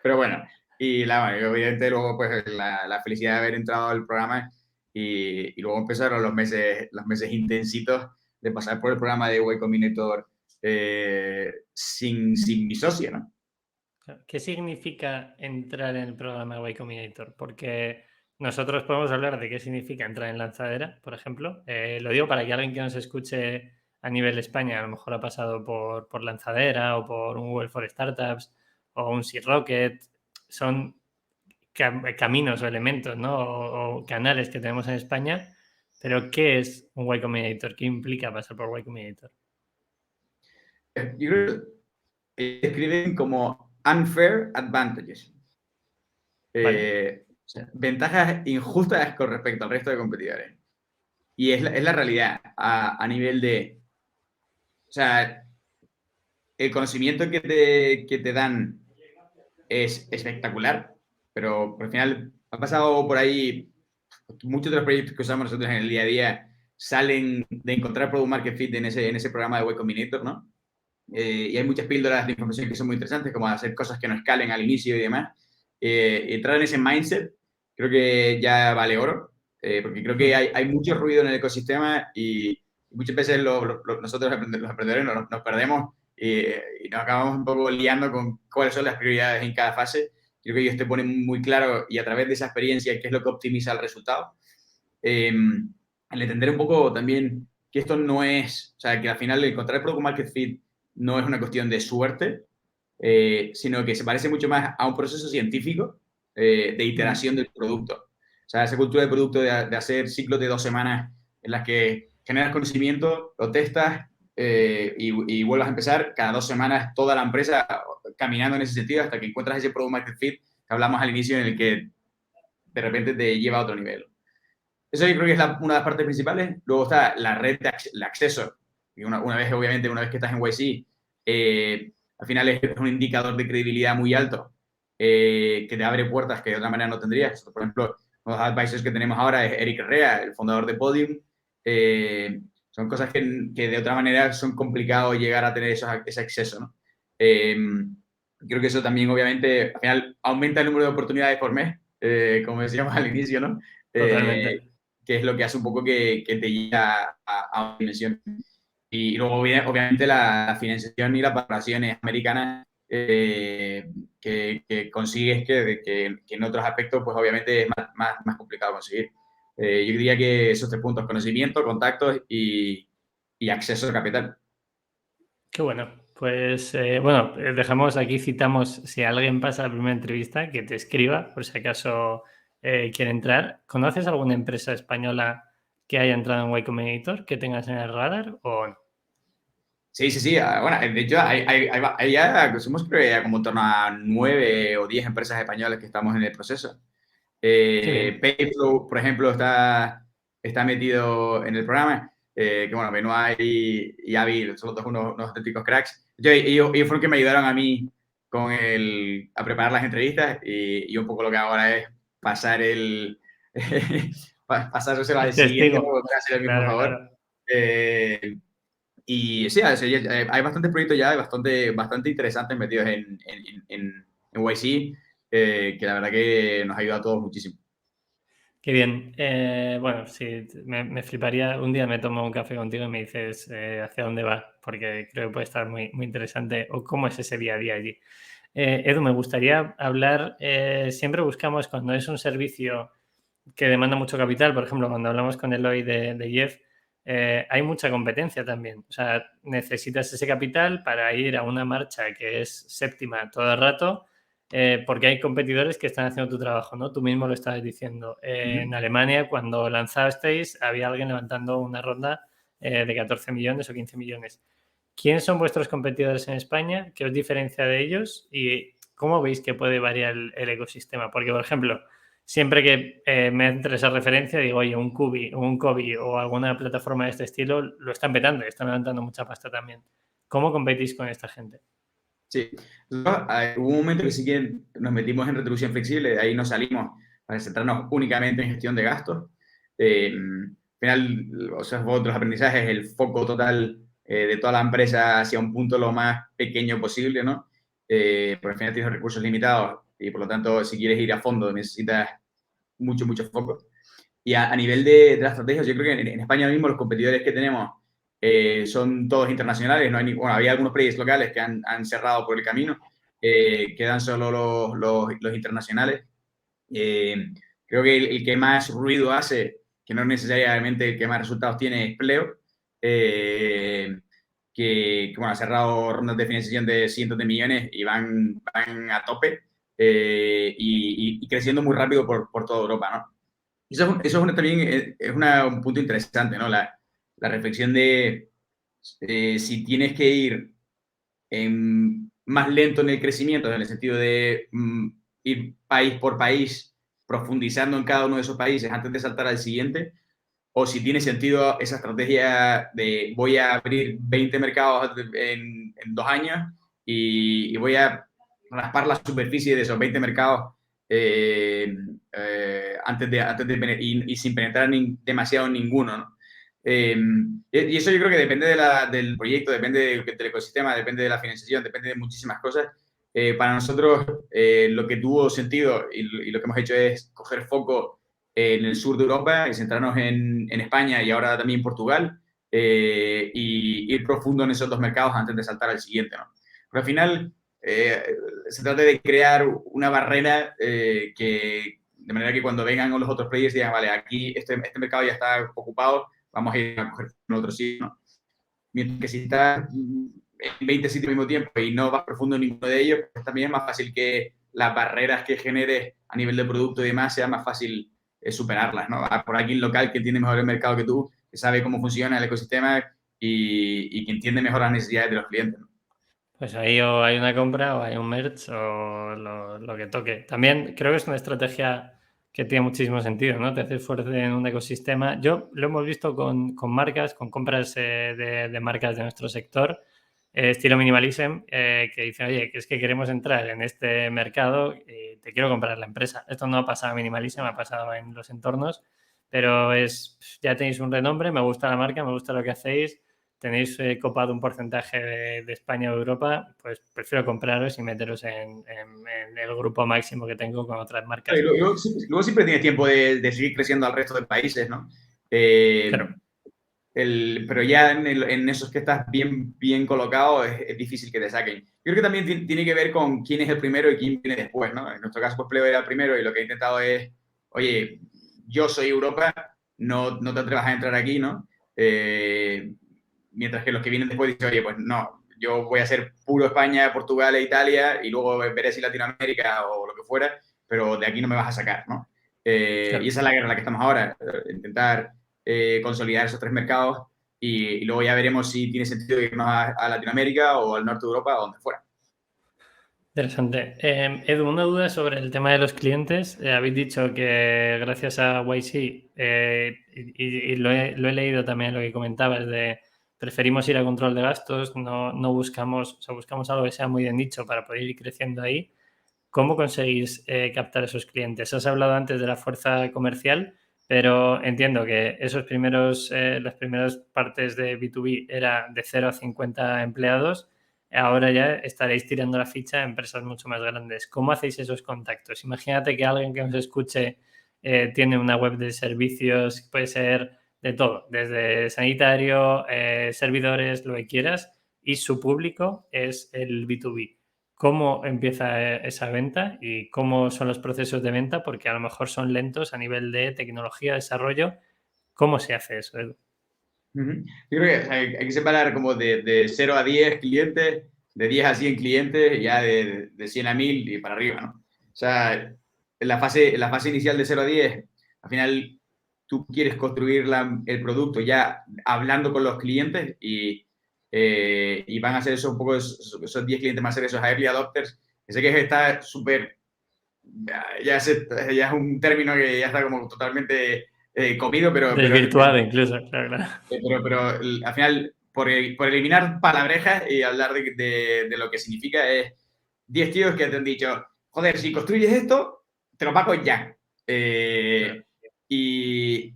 Pero bueno, y obviamente luego pues la felicidad de haber entrado al programa y luego empezaron los meses intensitos de pasar por el programa de Y Combinator sin mi socio, ¿no? ¿Qué significa entrar en el programa Y Combinator? Porque nosotros podemos hablar de qué significa entrar en Lanzadera, por ejemplo. Lo digo para que alguien que nos escuche a nivel España a lo mejor ha pasado por Lanzadera o por un Google for Startups o un Seed Rocket. Son caminos o elementos, ¿no? O canales que tenemos en España. Pero ¿qué es un Y Combinator? ¿Qué implica pasar por Y Combinator? Yo creo que escriben como unfair advantages. Vale. Ventajas injustas con respecto al resto de competidores. Y es la realidad a nivel de... O sea, el conocimiento que te dan es espectacular, pero al final ha pasado por ahí, muchos de los proyectos que usamos nosotros en el día a día salen de encontrar Product Market Fit en ese programa de Y Combinator, ¿no? Y hay muchas píldoras de información que son muy interesantes, como hacer cosas que no escalen al inicio y demás. Entrar en ese mindset creo que ya vale oro, porque creo que hay mucho ruido en el ecosistema y muchas veces nosotros los emprendedores nos perdemos y nos acabamos un poco liando con cuáles son las prioridades en cada fase. Creo que ellos te ponen muy claro y a través de esa experiencia qué es lo que optimiza el resultado. El entender un poco también que esto no es, o sea, que al final encontrar el Product Market Fit no es una cuestión de suerte, sino que se parece mucho más a un proceso científico de iteración del producto. O O sea, esa cultura de producto de hacer ciclos de 2 semanas en las que generas conocimiento, lo testas y vuelvas a empezar cada 2 semanas toda la empresa caminando en ese sentido hasta que encuentras ese product market fit que hablamos al inicio en el que de repente te lleva a otro nivel. Eso yo creo que es una de las partes principales. Luego está la red de el acceso. Y una vez, obviamente, una vez que estás en YC, al final es un indicador de credibilidad muy alto que te abre puertas que de otra manera no tendrías. Por ejemplo, los advisors que tenemos ahora es Eric Herrera, el fundador de Podium. Son cosas que de otra manera son complicado llegar a tener ese acceso, ¿no? Creo que eso también, obviamente, al final aumenta el número de oportunidades por mes, como decíamos al inicio, ¿no? Totalmente. Que es lo que hace un poco que te llegue a una dimensión. Y luego, obviamente, la financiación y las valoraciones americanas que consigues que en otros aspectos, pues obviamente es más complicado conseguir. Yo diría que esos 3 puntos: conocimiento, contactos y acceso a capital. Qué bueno. Pues bueno, dejamos aquí, citamos, si alguien pasa la primera entrevista, que te escriba, por si acaso quiere entrar. ¿Conoces alguna empresa española que haya entrado en Y Combinator que tengas en el radar o no? Sí, sí, sí. Bueno, de hecho, hay ya, somos creo que ya como en torno a 9 o 10 empresas españolas que estamos en el proceso. Qué bien. Payflow, por ejemplo, está metido en el programa. Que bueno, Benoit y Avi son todos unos auténticos cracks. Ellos fueron los que me ayudaron a mí a preparar las entrevistas y un poco lo que ahora es pasar pasárselo al El siguiente o testigo. volver a hacer el mismo Claro, favor. claro. Y sí, hay bastantes proyectos ya, bastante interesantes metidos en YC, que la verdad que nos ayuda a todos muchísimo. Qué bien. Bueno, sí, me fliparía. Un día me tomo un café contigo y me dices hacia dónde va, porque creo que puede estar muy, muy interesante o cómo es ese día a día allí. Edu, me gustaría hablar, siempre buscamos cuando es un servicio que demanda mucho capital, por ejemplo, cuando hablamos con Eloy de Jeff, hay mucha competencia también. O sea, necesitas ese capital para ir a una marcha que es séptima todo el rato, porque hay competidores que están haciendo tu trabajo, ¿no? Tú mismo lo estabas diciendo. En Alemania, cuando lanzasteis, había alguien levantando una ronda de 14 millones o 15 millones. ¿Quiénes son vuestros competidores en España? ¿Qué os diferencia de ellos? ¿Y cómo veis que puede variar el ecosistema? Porque, por ejemplo, siempre que me entre esa referencia, digo, oye, un Kubi, un Kobi o alguna plataforma de este estilo lo están petando y están levantando mucha pasta también. ¿Cómo competís con esta gente? Sí. Hubo un momento que sí que nos metimos en retribución flexible, de ahí nos salimos para centrarnos únicamente en gestión de gastos. Al final, o sea, otros aprendizajes, el foco total de toda la empresa hacia un punto lo más pequeño posible, ¿no? Porque al final tienes recursos limitados y por lo tanto, si quieres ir a fondo, necesitas mucho foco. Y a nivel de las estrategias, yo creo que en España mismo los competidores que tenemos son todos internacionales. No hay bueno, había algunos players locales que han cerrado por el camino. Quedan solo los internacionales. Creo que el que más ruido hace, que no necesariamente el que más resultados tiene, es Pleo, que bueno, ha cerrado rondas de financiación de cientos de millones y van a tope y creciendo muy rápido por toda Europa, ¿no? Eso también es un punto interesante, ¿no? La reflexión de si tienes que ir más lento en el crecimiento, en el sentido de ir país por país, profundizando en cada uno de esos países antes de saltar al siguiente, o si tiene sentido esa estrategia de voy a abrir 20 mercados en 2 años y voy a raspar la superficie de esos 20 mercados y sin penetrar demasiado en ninguno, ¿no? Y eso yo creo que depende del proyecto, depende del ecosistema, depende de la financiación, depende de muchísimas cosas. Para nosotros, lo que tuvo sentido y lo que hemos hecho es coger foco en el sur de Europa y centrarnos en España y ahora también Portugal y ir profundo en esos 2 mercados antes de saltar al siguiente, ¿no? Pero al final se trata de crear una barrera de manera que cuando vengan los otros players digan, vale, aquí este mercado ya está ocupado, vamos a ir a coger en otro sitio, ¿no? Mientras que si estás en 20 sitios al mismo tiempo y no vas profundo en ninguno de ellos, pues también es más fácil que las barreras que generes a nivel de producto y demás sea más fácil superarlas, ¿no? Por alguien local que tiene mejor el mercado que tú, que sabe cómo funciona el ecosistema y que entiende mejor las necesidades de los clientes, ¿no? Pues ahí o hay una compra o hay un merch o lo que toque. También creo que es una estrategia que tiene muchísimo sentido, ¿no? Te haces fuerte en un ecosistema. Yo lo hemos visto con marcas, con compras de marcas de nuestro sector, estilo Minimalism, que dicen, oye, que es que queremos entrar en este mercado y te quiero comprar la empresa. Esto no ha pasado en Minimalism, ha pasado en los entornos, pero ya tenéis un renombre, me gusta la marca, me gusta lo que hacéis, tenéis copado un porcentaje de España o Europa, pues prefiero compraros y meteros en el grupo máximo que tengo con otras Y marcas. luego siempre tienes tiempo de seguir creciendo al resto de países, ¿no? Claro. Pero ya en esos que estás bien colocado es difícil que te saquen. Yo creo que también tiene que ver con quién es el primero y quién viene después, ¿no? En nuestro caso, pues Pleo era el primero y lo que he intentado es, oye, yo soy Europa, no te atrevas a entrar aquí, ¿no? Mientras que los que vienen después dicen, oye, pues no, yo voy a ser puro España, Portugal e Italia y luego veré si Latinoamérica o lo que fuera, pero de aquí no me vas a sacar, ¿no? Y Claro. esa es la guerra en la que estamos ahora, intentar consolidar esos tres mercados y luego ya veremos si tiene sentido irnos a Latinoamérica o al norte de Europa o donde fuera. Interesante. Edu, una duda sobre el tema de los clientes. Habéis dicho que gracias a YC, y lo he leído también lo que comentabas, de preferimos ir a control de gastos, no buscamos, o sea, buscamos algo que sea muy de nicho para poder ir creciendo ahí. ¿Cómo conseguís captar esos clientes? Has hablado antes de la fuerza comercial, pero entiendo que las primeras partes de B2B era de 0 a 50 empleados. Ahora ya estaréis tirando la ficha a empresas mucho más grandes. ¿Cómo hacéis esos contactos? Imagínate que alguien que nos escuche tiene una web de servicios, puede ser de todo, desde sanitario, servidores, lo que quieras, y su público es el B2B. ¿Cómo empieza esa venta y cómo son los procesos de venta? Porque a lo mejor son lentos a nivel de tecnología, desarrollo. ¿Cómo se hace eso, Edu? Yo creo que hay que separar como de 0 a 10 clientes, de 10 a 100 clientes, ya de 100 a 1000 y para arriba, ¿no? O sea, en la fase inicial de 0 a 10, al final tú quieres construir el producto ya hablando con los clientes y van a ser esos, un poco esos 10 clientes más ser esos early adopters, que sé que está súper, ya es un término que ya está como totalmente comido, pero Desvirtuado incluso, claro, claro. pero al final, por eliminar palabrejas y hablar de lo que significa, es 10 tíos que te han dicho, joder, si construyes esto, te lo pago ya. Claro. Y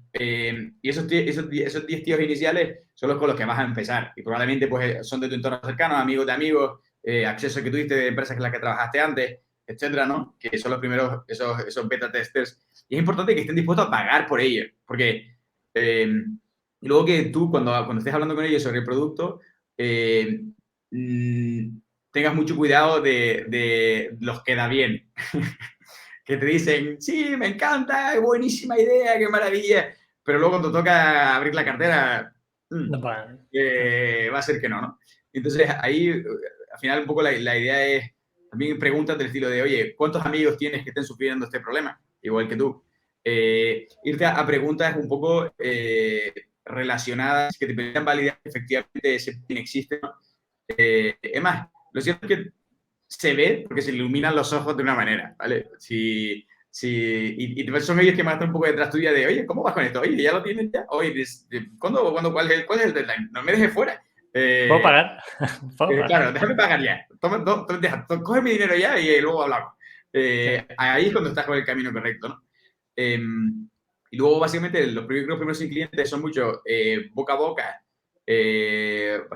esos 10 tíos iniciales son los con los que vas a empezar. Y probablemente pues, son de tu entorno cercano, amigos de amigos, acceso que tuviste de empresas en las que trabajaste antes, etcétera, ¿no? Que son los primeros, esos beta testers. Y es importante que estén dispuestos a pagar por ello, porque y luego que tú, cuando estés hablando con ellos sobre el producto, eh, tengas mucho cuidado de los que da bien. Que te dicen, sí, me encanta, buenísima idea, qué maravilla. Pero luego cuando toca abrir la cartera, No pagan. va a ser que no, ¿no? Entonces ahí, al final, un poco la idea es también preguntas del estilo de, oye, ¿cuántos amigos tienes que estén sufriendo este problema? Igual que tú. Irte a preguntas un poco relacionadas que te permitan validar que efectivamente ese bien existe, ¿no? Es más, lo cierto es que se ve porque se iluminan los ojos de una manera, ¿vale? Y son ellos que me están un poco detrás tuya de, oye, ¿cómo vas con esto? Oye, ¿ya lo tienen ya? Oye, ¿cuál es el deadline? No me dejes fuera. ¿Puedo pagar? ¿Puedo Claro, pagar? déjame pagar ya. Coge mi dinero ya y luego hablamos. Claro. Ahí es cuando estás con el camino correcto, ¿no? Y luego, básicamente, los primeros clientes son mucho boca a boca,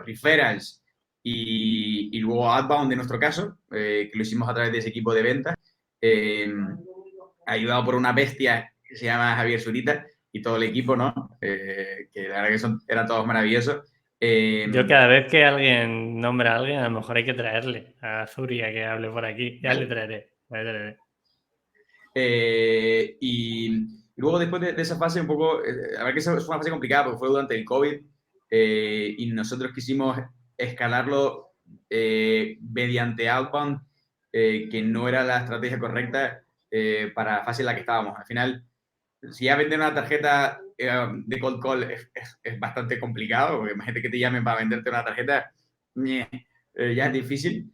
referrals y luego outbound, en nuestro caso, que lo hicimos a través de ese equipo de ventas, ayudado por una bestia que se llama Javier Zurita y todo el equipo, ¿no? Que la verdad que eran todos maravillosos. Yo cada vez que alguien nombra a alguien, a lo mejor hay que traerle a Zuria que hable por aquí. Ya le traeré. Ya le traeré. Y luego después de esa fase un poco, a ver que fue una fase complicada porque fue durante el COVID y nosotros quisimos escalarlo mediante outbound, que no era la estrategia correcta para la fase en la que estábamos. Al final, si ya vender una tarjeta de cold call es bastante complicado, porque imagínate que te llamen para venderte una tarjeta, ya es difícil.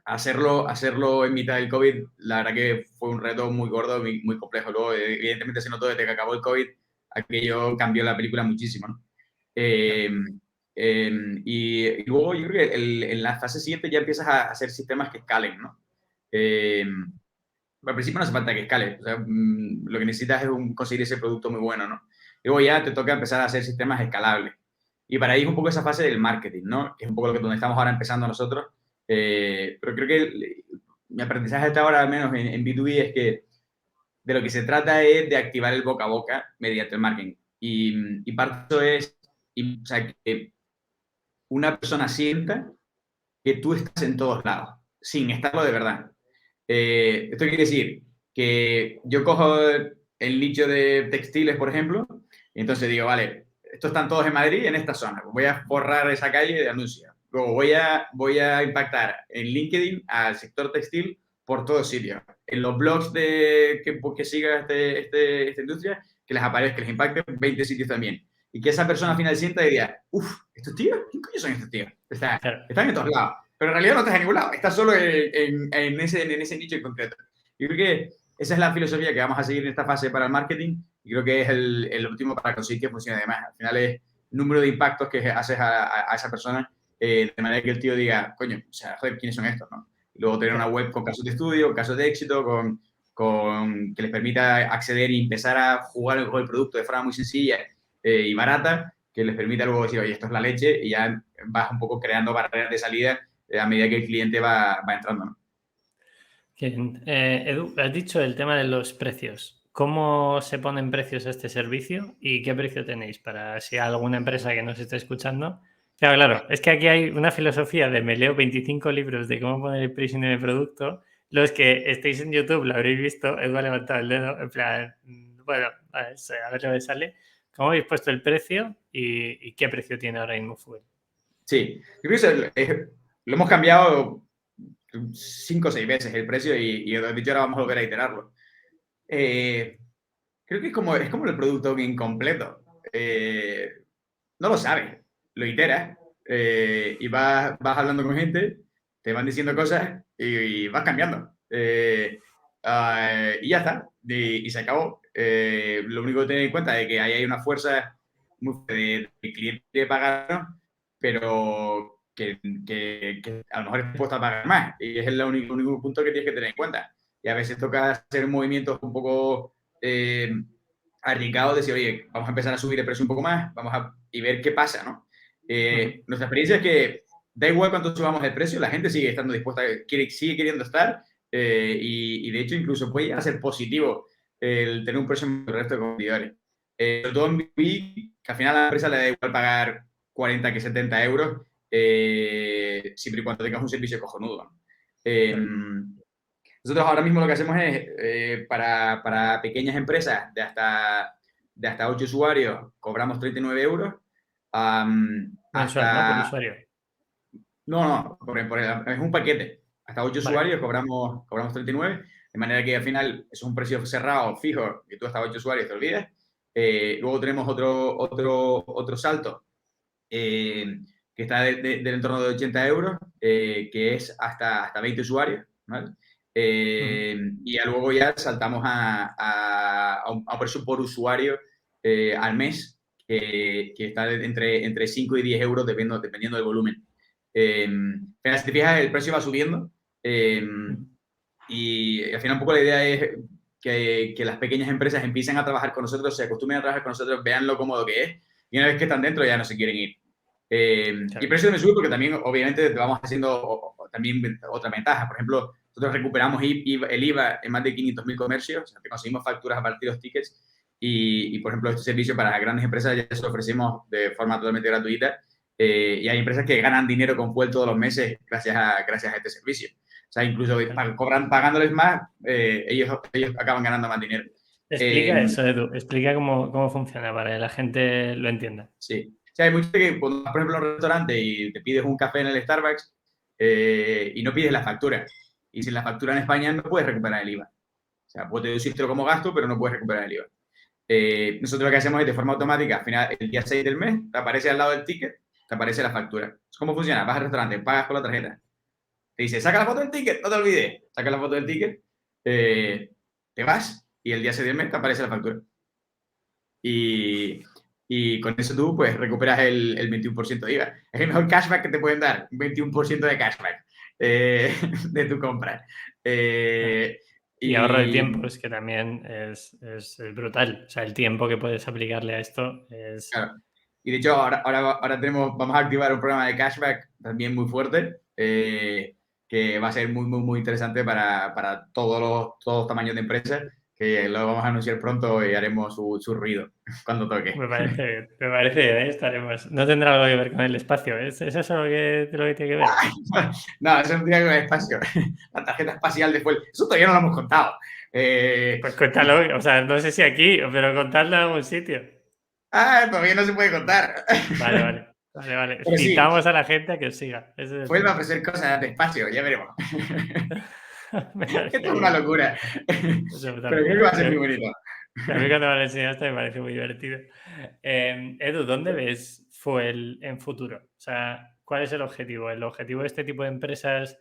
Hacerlo en mitad del COVID, la verdad que fue un reto muy gordo, muy complejo. Luego, evidentemente, se notó desde que acabó el COVID, aquello cambió la película muchísimo, ¿no? Eh, y luego yo creo que en la fase siguiente ya empiezas a hacer sistemas que escalen, ¿no? Al principio no hace falta que escale, o sea, lo que necesitas es conseguir ese producto muy bueno, ¿no? Luego ya te toca empezar a hacer sistemas escalables. Y para ahí es un poco esa fase del marketing, ¿no? Que es un poco donde estamos ahora empezando nosotros. Pero creo que mi aprendizaje hasta ahora, al menos en B2B, es que de lo que se trata es de activar el boca a boca mediante el marketing. Y parte de eso es, o sea, que una persona sienta que tú estás en todos lados, sin estarlo de verdad. Esto quiere decir que yo cojo el nicho de textiles, por ejemplo, y entonces digo, vale, estos están todos en Madrid, en esta zona, pues voy a forrar esa calle de anuncios. Luego voy a impactar en LinkedIn al sector textil por todos sitios. En los blogs que siga esta industria, que les aparezca, que les impacte 20 sitios también. Y que esa persona al final sienta y diga, uff, ¿estos tíos? ¿Quién coño son estos tíos? Están en todos lados. Pero en realidad no estás en ningún lado, estás solo en ese nicho en concreto. Yo creo que esa es la filosofía que vamos a seguir en esta fase para el marketing y creo que es el último para conseguir que funcione además. Al final es el número de impactos que haces a esa persona de manera que el tío diga, coño, o sea, joder, ¿quiénes son estos? ¿No? Y luego tener una web con casos de estudio, casos de éxito, que les permita acceder y empezar a jugar con el producto de forma muy sencilla y barata, que les permita luego decir, oye, esto es la leche, y ya vas un poco creando barreras de salida a medida que el cliente va entrando, ¿no? Bien. Edu, has dicho el tema de los precios. ¿Cómo se ponen precios a este servicio y qué precio tenéis para si hay alguna empresa que nos esté escuchando? Claro, es que aquí hay una filosofía de me leo 25 libros de cómo poner el precio en el producto. Los que estéis en YouTube lo habréis visto, Edu ha levantado el dedo, en plan, bueno, a ver lo que sale. ¿Cómo habéis puesto el precio y qué precio tiene ahora mismo Fuel? Sí, yo creo que lo hemos cambiado 5 o 6 veces el precio y de hecho ahora vamos a volver a iterarlo. Creo que es como el producto incompleto. No lo sabes, lo iteras y vas hablando con gente, te van diciendo cosas y vas cambiando. Y ya está, y se acabó. Lo único que tener en cuenta es que ahí hay una fuerza muy de cliente pagar, pero que a lo mejor es dispuesto a pagar más. Y es el único punto que tienes que tener en cuenta. Y a veces toca hacer movimientos un poco arriesgados, decir, oye, vamos a empezar a subir el precio un poco más, y ver qué pasa, ¿no? Nuestra experiencia es que da igual cuánto subamos el precio, la gente sigue estando dispuesta, sigue queriendo estar, y de hecho incluso puede llegar a ser positivo el tener un precio con el resto de competidores. Sobre todo en B2B, que al final a la empresa le da igual pagar 40 que 70 euros, siempre y cuando tengas un servicio cojonudo, ¿no? Nosotros ahora mismo lo que hacemos es, para pequeñas empresas de hasta 8 usuarios, cobramos 39 euros. Mensual, ¿no? Por usuario. No, es un paquete. Hasta 8 Vale. usuarios cobramos 39, de manera que al final es un precio cerrado, fijo, que tú hasta 8 usuarios te olvides. Luego tenemos otro salto que está del entorno de 80 euros, que es hasta 20 usuarios, ¿vale? Y luego ya saltamos a un precio por usuario al mes, que está entre 5 y 10 euros dependiendo del volumen. Pero si te fijas, el precio va subiendo y al final un poco la idea es que las pequeñas empresas empiecen a trabajar con nosotros, se acostumbren a trabajar con nosotros, vean lo cómodo que es y una vez que están dentro ya no se quieren ir. Y el precio me sube porque también, obviamente, te vamos haciendo también otra ventaja. Por ejemplo, nosotros recuperamos el IVA en más de 500.000 comercios, o sea, que conseguimos facturas a partir de los tickets y, por ejemplo, este servicio para grandes empresas ya se lo ofrecemos de forma totalmente gratuita y hay empresas que ganan dinero con Fuel todos los meses gracias a este servicio. O sea, incluso pagándoles más, ellos acaban ganando más dinero. Explica eso, Edu. Explica cómo funciona para que la gente lo entienda. Sí. O sea, hay mucha gente que cuando vas, por ejemplo, a un restaurante y te pides un café en el Starbucks y no pides la factura. Y sin la factura en España no puedes recuperar el IVA. O sea, puedes deducírtelo como gasto, pero no puedes recuperar el IVA. Nosotros lo que hacemos es de forma automática, al final, el día 6 del mes, te aparece al lado del ticket, te aparece la factura. ¿Cómo funciona? Vas al restaurante, pagas con la tarjeta. Te dice, saca la foto del ticket, no te olvides. Saca la foto del ticket, te vas y el día 6 del mes te aparece la factura. Y con eso tú pues recuperas el 21% de IVA. Es el mejor cashback que te pueden dar, un 21% de cashback de tu compra. Y ahorro de tiempo, es que también es brutal. O sea, el tiempo que puedes aplicarle a esto es... Claro. Y de hecho, ahora vamos a activar un programa de cashback también muy fuerte, que va a ser muy, muy, muy interesante para todos los tamaños de empresas, que lo vamos a anunciar pronto y haremos su ruido cuando toque. Me parece bien, estaremos. No tendrá algo que ver con el espacio, ¿es eso lo que tiene que ver? No, eso no tiene que ver con el espacio. La tarjeta espacial de Fuel. Eso todavía no lo hemos contado. Pues cuéntalo, o sea, no sé si aquí, pero contadlo en algún sitio. Todavía no se puede contar. Vale. Pero sí, Citamos a la gente a que os siga. Ese es el Fuel va a punto. ofrecer cosas de espacio, ya veremos. Me Esto parece es una bien. locura. Pero creo que va a Absolutamente. ser muy bonito. A mí cuando me lo enseñaste me parece muy divertido. Edu, ¿dónde ves Fuel en futuro? O sea, ¿cuál es el objetivo? ¿El objetivo de este tipo de empresas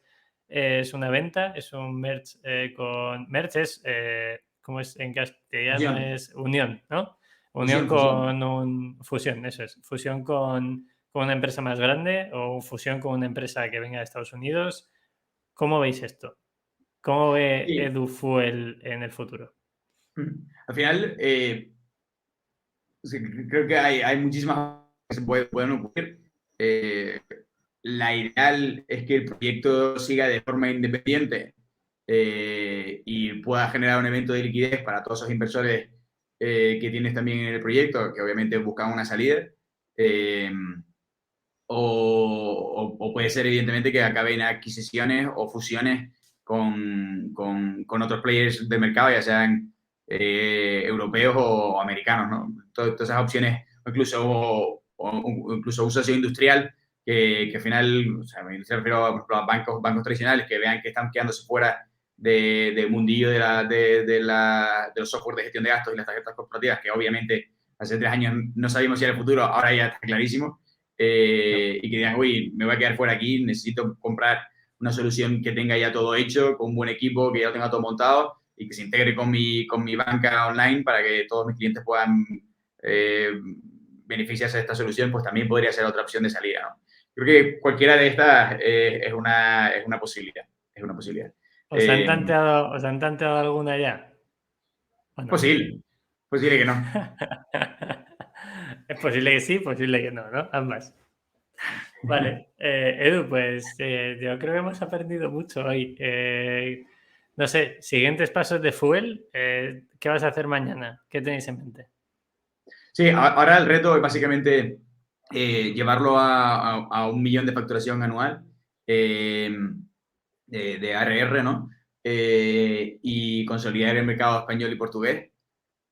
es una venta? ¿Es un merge con... Merge es, ¿cómo es en castellano? Fusión, Es unión, ¿no? Unión fusión. con un... Fusión, eso es. Fusión con una empresa más grande o fusión con una empresa que venga de Estados Unidos. ¿Cómo veis esto? ¿Cómo ve Sí. Edu Fuel en el futuro? Al final, sí, creo que hay muchísimas cosas que pueden ocurrir. Eh, la ideal es que el proyecto siga de forma independiente y pueda generar un evento de liquidez para todos esos inversores que tienes también en el proyecto, que obviamente buscan una salida. Eh, o puede ser, evidentemente, que acaben adquisiciones o fusiones con otros players de mercado, ya sean europeos o americanos, ¿no? Todas esas opciones, o incluso uso industrial, que al final, o sea, me refiero a los bancos tradicionales que vean que están quedándose fuera del mundillo de los software de gestión de gastos y las tarjetas corporativas, que obviamente hace 3 años no sabíamos si era el futuro, ahora ya está clarísimo. Y que digan, uy, me voy a quedar fuera aquí, necesito comprar una solución que tenga ya todo hecho, con un buen equipo, que ya lo tenga todo montado y que se integre con mi banca online para que todos mis clientes puedan beneficiarse de esta solución, pues también podría ser otra opción de salida, ¿no? Creo que cualquiera de estas es una posibilidad. Es una posibilidad. Os han tanteado alguna ya? ¿O no? Posible que no. Es posible que sí, posible que no, ¿no? Ambas. Vale. Edu, pues yo creo que hemos aprendido mucho hoy. No sé, siguientes pasos de Fuel. ¿Qué vas a hacer mañana? ¿Qué tenéis en mente? Sí, ahora el reto es básicamente llevarlo a 1 millón de facturación anual de ARR, ¿no? Y consolidar el mercado español y portugués.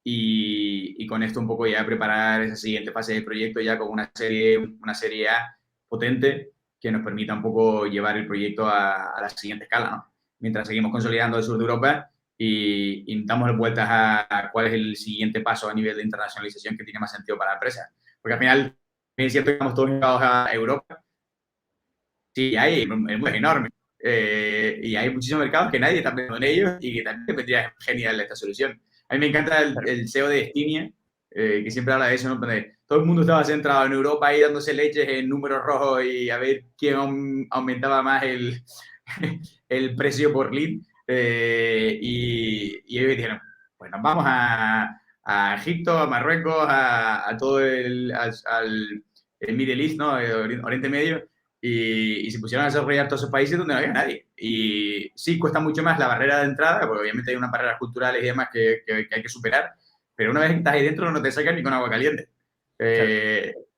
Y con esto un poco ya preparar esa siguiente fase del proyecto ya con una serie A potente que nos permita un poco llevar el proyecto a la siguiente escala, ¿no? Mientras seguimos consolidando el sur de Europa y damos vueltas a cuál es el siguiente paso a nivel de internacionalización que tiene más sentido para la empresa. Porque al final, es cierto que estamos todos enfocados a Europa, sí, es enorme. Y hay muchísimos mercados que nadie está pensando en ellos y que también vendría genial esta solución. A mí me encanta el CEO de Destinia, que siempre habla de eso, ¿no? Donde todo el mundo estaba centrado en Europa ahí dándose leches en números rojos y a ver quién aumentaba más el precio por lead. Y ellos dijeron, pues nos vamos a Egipto, a Marruecos, a todo el Middle East, ¿no? Oriente Medio, y se pusieron a desarrollar todos esos países donde no había nadie. Y sí, cuesta mucho más la barrera de entrada, porque obviamente hay unas barreras culturales y demás que hay que superar, pero una vez que estás ahí dentro no te sacan ni con agua caliente. Claro.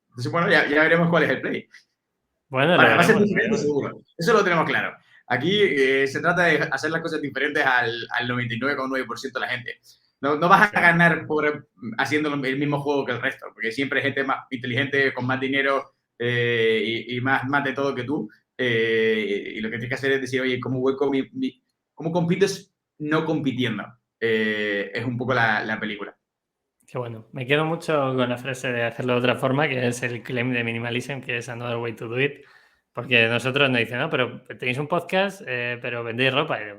Entonces, bueno, ya veremos cuál es el play. Bueno, lo Va a ser veremos, diferente, seguro. Eso lo tenemos claro. Aquí se trata de hacer las cosas diferentes al 99,9% de la gente. No vas a ganar por haciendo el mismo juego que el resto, porque siempre hay gente más inteligente, con más dinero y más de todo que tú. Y lo que tienes que hacer es decir, oye, ¿cómo compites no compitiendo? es un poco la película. Qué bueno. Me quedo mucho con la frase de hacerlo de otra forma, que es el claim de minimalism, que es another way to do it. Porque nosotros nos dicen, no, pero tenéis un podcast, pero vendéis ropa. Y yo,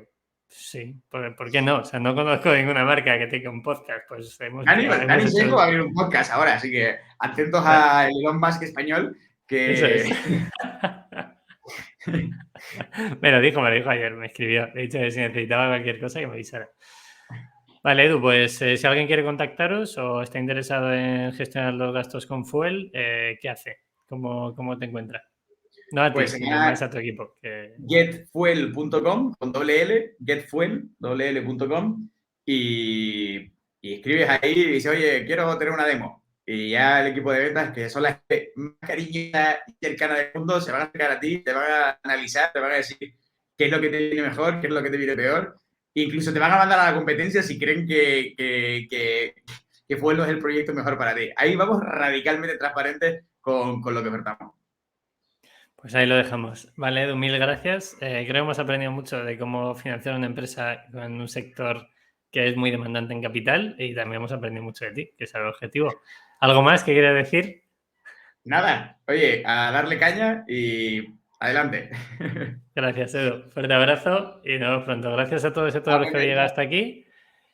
sí, ¿por qué no? O sea, no conozco ninguna marca que tenga un podcast. Pues Dani hemos Seco hecho... va a abrir un podcast ahora, así que atentos a Elon Musk español, Eso que... es. Me lo dijo ayer, me escribió. De hecho, si necesitaba cualquier cosa, que me avisara. Vale, Edu, pues si alguien quiere contactaros o está interesado en gestionar los gastos con Fuel, ¿qué hace? ¿Cómo te encuentra? No a ti, Pues sino más a tu equipo. getfuel.com, con doble L, getfuel, doble L.com, y escribes ahí y dices, oye, quiero tener una demo. Y ya el equipo de ventas, que son las más cariñosas y cercanas del mundo, se van a acercar a ti, te van a analizar, te van a decir qué es lo que te viene mejor, qué es lo que te viene peor. Incluso te van a mandar a la competencia si creen que Fuel no es el proyecto mejor para ti. Ahí vamos radicalmente transparentes con lo que ofertamos. Pues ahí lo dejamos. Vale, Edu, mil gracias. Creo que hemos aprendido mucho de cómo financiar una empresa en un sector que es muy demandante en capital y también hemos aprendido mucho de ti, que es el objetivo. ¿Algo más que quieras decir? Nada, oye, a darle caña y adelante. Gracias, Edu. Fuerte abrazo y nos vemos pronto. Gracias a todos y a todos los que habéis llegado hasta aquí.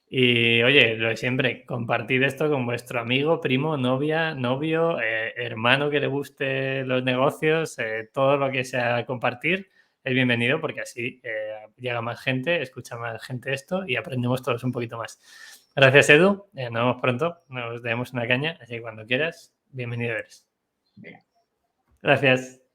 Y oye, lo de siempre, compartid esto con vuestro amigo, primo, novia, novio, hermano que le guste los negocios, todo lo que sea compartir es bienvenido porque así llega más gente, escucha más gente esto y aprendemos todos un poquito más. Gracias, Edu. Nos vemos pronto, nos demos una caña, así que cuando quieras, bienvenido eres. Gracias.